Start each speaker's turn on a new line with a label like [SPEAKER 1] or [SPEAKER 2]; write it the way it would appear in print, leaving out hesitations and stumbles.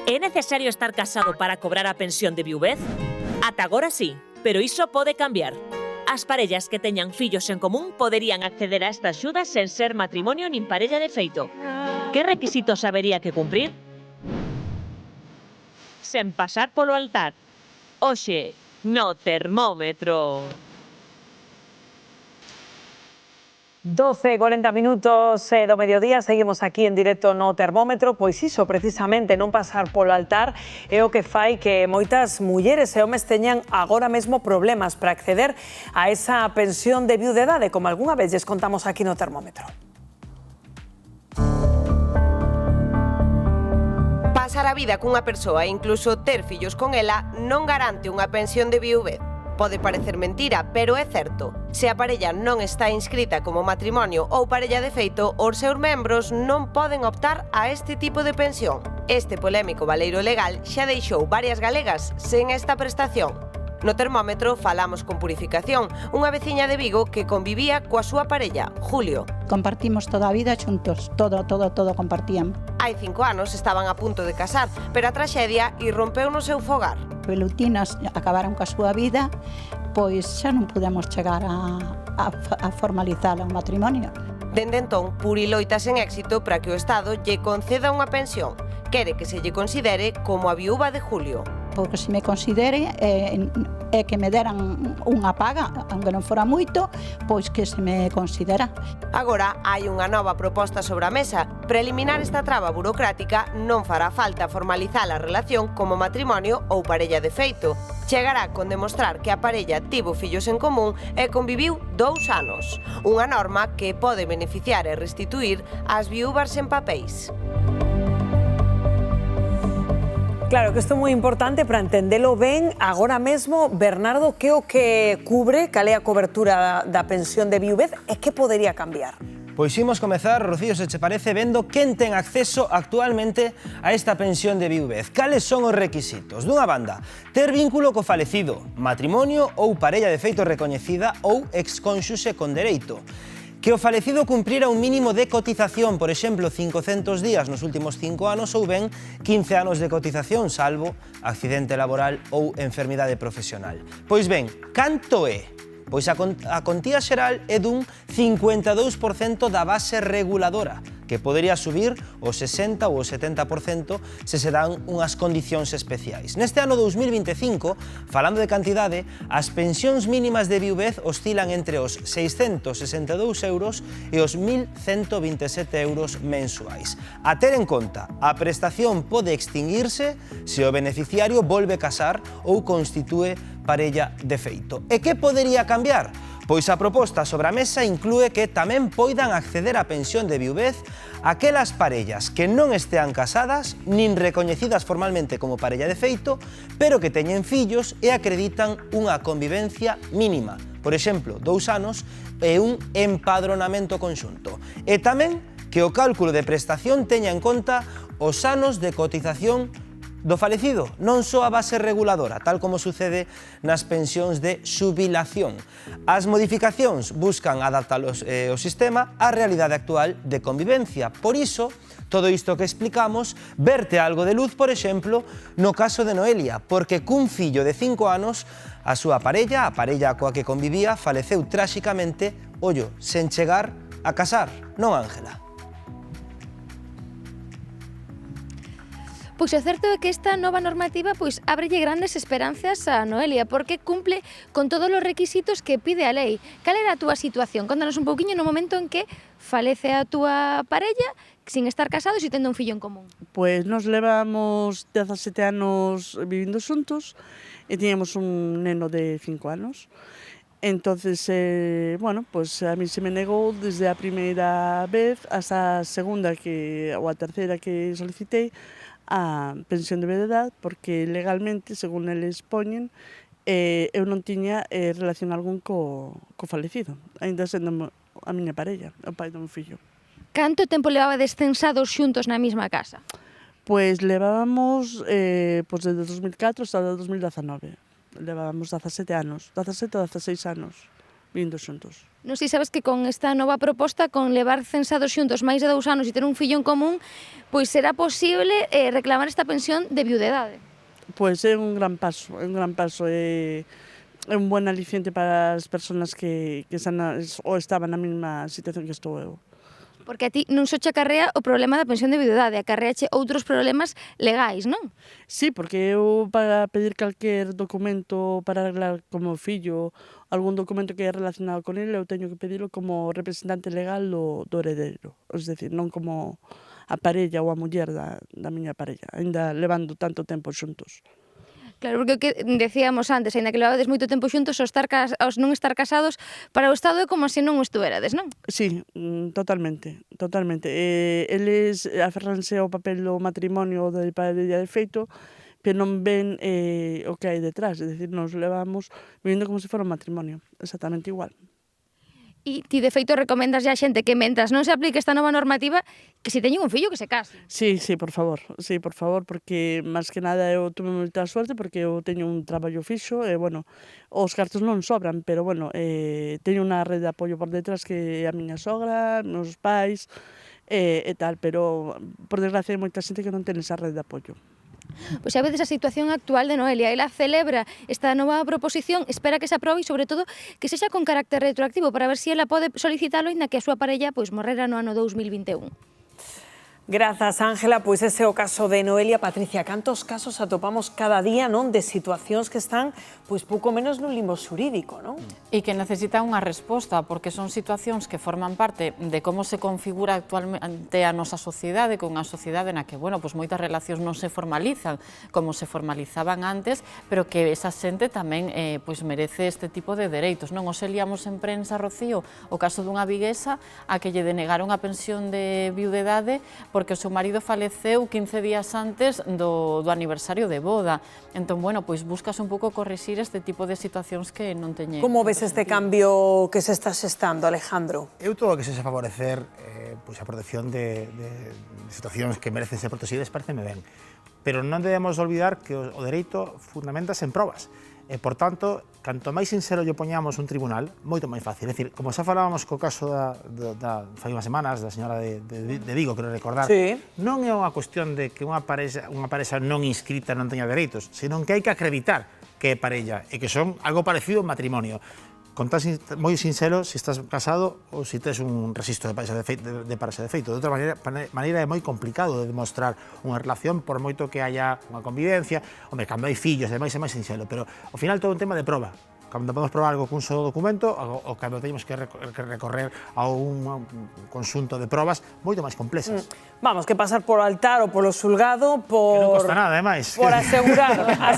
[SPEAKER 1] É necesario estar casado para cobrar a pensión de viuvez? Ata agora sí, pero iso pode cambiar. As parellas que teñan fillos en común poderían acceder a esta axuda sen ser matrimonio nin parella de feito. Que requisitos habería que cumprir? Sen pasar polo altar. Oxe, no termómetro.
[SPEAKER 2] 12:40 do mediodía, seguimos aquí en directo no termómetro, pois iso, precisamente, non pasar polo altar é o que fai que moitas mulleres e homes teñan agora mesmo problemas para acceder a esa pensión de viudedade, como algunha vez lles contamos aquí no termómetro.
[SPEAKER 3] Pasar a vida cunha persoa e incluso ter fillos con ela non garante unha pensión de viuvez. Pode parecer mentira, pero é certo. Se a parella non está inscrita como matrimonio ou parella de feito, os seus membros non poden optar a este tipo de pensión. Este polémico baleiro legal xa deixou varias galegas sen esta prestación. No termómetro falamos con Purificación, unha veciña de Vigo que convivía coa súa parella, Julio.
[SPEAKER 4] Compartimos toda a vida xuntos, todo compartían.
[SPEAKER 3] Hai 5 anos estaban a punto de casar, pero a traxedia irrompeu no seu fogar.
[SPEAKER 4] Pelutinas acabaron coa súa vida, pois xa non pudemos chegar a formalizar o matrimonio.
[SPEAKER 3] Dende entón, Puri loita sen éxito para que o Estado lle conceda unha pensión. Quere que se lle considere como a viúva de Julio.
[SPEAKER 4] Porque se me considere é que me deran unha paga, aunque non fora moito, pois que se me considera.
[SPEAKER 3] Agora hai unha nova proposta sobre a mesa. Para eliminar esta traba burocrática non fará falta formalizar a relación como matrimonio ou parella de feito. Chegará con demostrar que a parella tivo fillos en común e conviviu 2 anos. Unha norma que pode beneficiar e restituir as viúvas sen papéis.
[SPEAKER 2] Claro que isto é moi importante para entendelo ben. Agora mesmo, Bernardo, que o que cubre, cal é a cobertura da pensión de viuvez e que podería cambiar?
[SPEAKER 5] Pois imos comezar, Rocío, se che parece, vendo quen ten acceso actualmente a esta pensión de viuvez. Cales son os requisitos? Dunha banda, ter vínculo co falecido, matrimonio ou parella de feito recoñecida ou excónxuxe con dereito. Que o falecido cumprira un mínimo de cotización, por exemplo, 500 días nos últimos 5 anos ou ben 15 anos de cotización, salvo accidente laboral ou enfermidade profesional. Pois ben, canto é? Pois a contía xeral é dun 52% da base reguladora, que podería subir o 60 ou o 70% se se dan unhas condicións especiais. Neste ano 2025, falando de cantidade, as pensións mínimas de viuvez oscilan entre os 662 euros e os 1.127 euros mensuais. A ter en conta, a prestación pode extinguirse se o beneficiario volve casar ou constitúe parella de feito. E que podería cambiar? Pois a proposta sobre a mesa inclúe que tamén poidan acceder á pensión de viuvez aquelas parellas que non estean casadas nin recoñecidas formalmente como parella de feito, pero que teñen fillos e acreditan unha convivencia mínima, por exemplo, 2 anos e un empadronamento conxunto. E tamén que o cálculo de prestación teña en conta os anos de cotización do falecido, non só a base reguladora, tal como sucede nas pensións de xubilación. As modificacións buscan adaptar o sistema á realidade actual de convivencia. Por iso, todo isto que explicamos verte algo de luz, por exemplo, no caso de Noelia, porque cun fillo de 5 anos, a súa parella, a parella coa que convivía, faleceu tráxicamente, ollo, sen chegar a casar, non, Ángela?
[SPEAKER 6] Pois o certo é que esta nova normativa ábrelle grandes esperanzas a Noelia, porque cumple con todos os requisitos que pide a lei. Cal era a túa situación? Contanos un pouquiño no momento en que falece a túa parella sin estar casados e tendo un fillo en común.
[SPEAKER 7] Pois nos levamos 17 anos vivindo xuntos e tiñamos un neno de 5 anos. Entonces, pues a mí se me negou desde a primeira vez hasta a segunda ou a terceira que solicitei a pensión de viudedade, porque legalmente, según eles poñen, eu non tiña relación algún co falecido, aínda sendo a miña parella, o pai do meu fillo.
[SPEAKER 6] Canto tempo levabades censados xuntos na mesma casa?
[SPEAKER 7] Pois levábamos desde 2004 hasta 2019. Levábamos 17 anos, 17 ou 16 anos. vivindo xuntos.
[SPEAKER 6] Non sei, sabes que con esta nova proposta, con levar censados xuntos máis de 2 anos e ter un fillo en común, pois será posible reclamar esta pensión de viudedade.
[SPEAKER 7] Pois é un gran paso, é un buen aliciente para as persoas que ou estaban na mesma situación que estou eu.
[SPEAKER 6] Porque a ti non só che acarrea o problema da pensión de viudedade, acarreache outros problemas legais, non?
[SPEAKER 7] Sí, porque eu para pedir calquer documento para arreglar como fillo, algún documento que é relacionado con ele, eu teño que pedilo como representante legal do heredero, es decir, non como a parella ou a muller da miña parella, aínda levando tanto tempo xuntos.
[SPEAKER 6] Claro, porque o que decíamos antes, aínda que levades moito tempo xuntos, os non estar casados, para o Estado é como se non o estuverades, non?
[SPEAKER 7] Sí, totalmente. Eles aferranse ao papel do matrimonio ou da parella de feito, pero non ven o que hai detrás, é dicir, nos levamos vivindo como se fora un matrimonio, exactamente igual.
[SPEAKER 6] E ti, de feito, recomendas a xente que, mentras non se aplique esta nova normativa, que se teñen un fillo, que se case.
[SPEAKER 7] Sí, por favor, porque máis que nada eu tuve moita suerte porque eu teño un traballo fixo e, bueno, os cartos non sobran, pero, bueno, teño unha rede de apoio por detrás que é a miña sogra, meus pais e tal, pero, por desgracia, hai moita xente que non ten esa rede de apoio.
[SPEAKER 6] Pois a veces a situación actual de Noelia, ela celebra esta nova proposición, espera que se aprobe e, sobre todo, que sexa con carácter retroactivo para ver se ela pode solicitalo aínda que a súa parella morrera no ano 2021.
[SPEAKER 2] Grazas, Ángela. Pois ese é o caso de Noelia. Patricia, cantos casos atopamos cada día, non, de situacións que están pouco menos nun limbo xurídico, non?
[SPEAKER 8] E que necesitan unha resposta, porque son situacións que forman parte de como se configura actualmente a nosa sociedade, con unha sociedade na que, bueno, moitas relacións non se formalizan como se formalizaban antes, pero que esa xente tamén merece este tipo de dereitos, non? Os liamos en prensa, Rocío, o caso dunha viguesa a que lle denegaron a pensión de viudedade porque o seu marido faleceu 15 días antes do aniversario de boda. Entón, bueno, buscas un pouco corrixir este tipo de situacións que non teñen...
[SPEAKER 2] Como ves este cambio que se está xestando, Alejandro?
[SPEAKER 9] Eu todo o que se favorecer a protección de situacións que merecen ser protegidas pareceme ben. Pero non debemos olvidar que o dereito fundamentase en probas. E, por tanto, canto máis sincero lle poñamos un tribunal, moito máis fácil. É dicir, como xa falábamos co caso fai unhas semanas da señora de Vigo, quero recordar,
[SPEAKER 2] sí,
[SPEAKER 9] non é unha cuestión de que unha parexa non inscrita non teña dereitos, senón que hai que acreditar que é parella e que son algo parecido ao matrimonio. Contas moi sincero se estás casado ou se tes un registro de parexa de feito. De outra maneira é moi complicado de demostrar unha relación por moito que haya unha convivencia. Hombre, cando hai fillos, é máis sincero, pero ao final todo un tema de proba. Cando podemos probar algo cun só documento ou cando teñemos que recorrer a un conxunto de probas moito máis complexas.
[SPEAKER 2] Vamos, que pasar polo altar ou polo xulgado por...
[SPEAKER 9] Que non costa nada, ademais.
[SPEAKER 2] Por asegurar